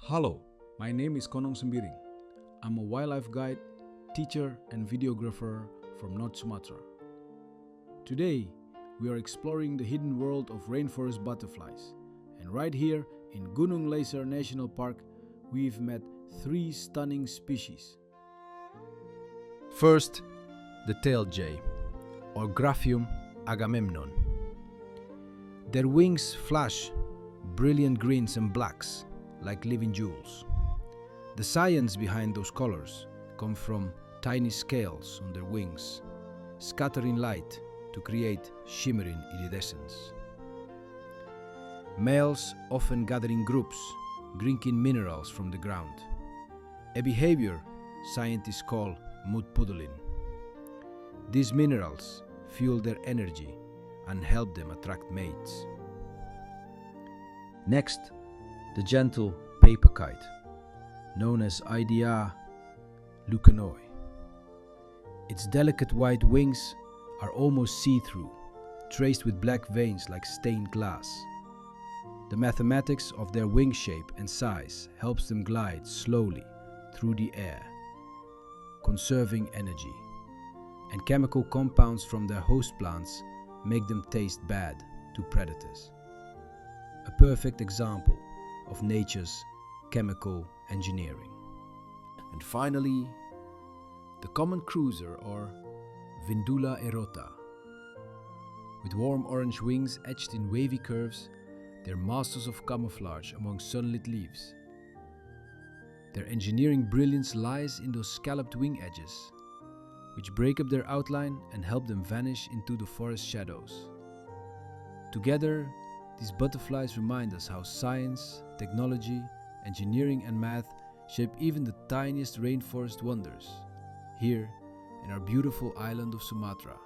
Hello, my name is Konong Sembiring. I'm a wildlife guide, teacher, and videographer from North Sumatra. Today, we are exploring the hidden world of rainforest butterflies. And right here in Gunung Leuser National Park, we've met three stunning species. First, the tailed jay, or Graphium agamemnon. Their wings flash brilliant greens and blacks like living jewels. The science behind those colors comes from tiny scales on their wings, scattering light to create shimmering iridescence. Males often gather in groups, drinking minerals from the ground, a behavior scientists call mood-puddling. These minerals fuel their energy and help them attract mates. Next, the gentle paper kite, known as Idea leucanoi. Its delicate white wings are almost see-through, traced with black veins like stained glass. The mathematics of their wing shape and size helps them glide slowly through the air, conserving energy, and chemical compounds from their host plants make them taste bad to predators. A perfect example of nature's chemical engineering. And finally, the common cruiser, or Vindula erota. With warm orange wings etched in wavy curves, they're masters of camouflage among sunlit leaves. Their engineering brilliance lies in those scalloped wing edges, which break up their outline and help them vanish into the forest shadows. Together, these butterflies remind us how science, technology, engineering, and math shape even the tiniest rainforest wonders here in our beautiful island of Sumatra.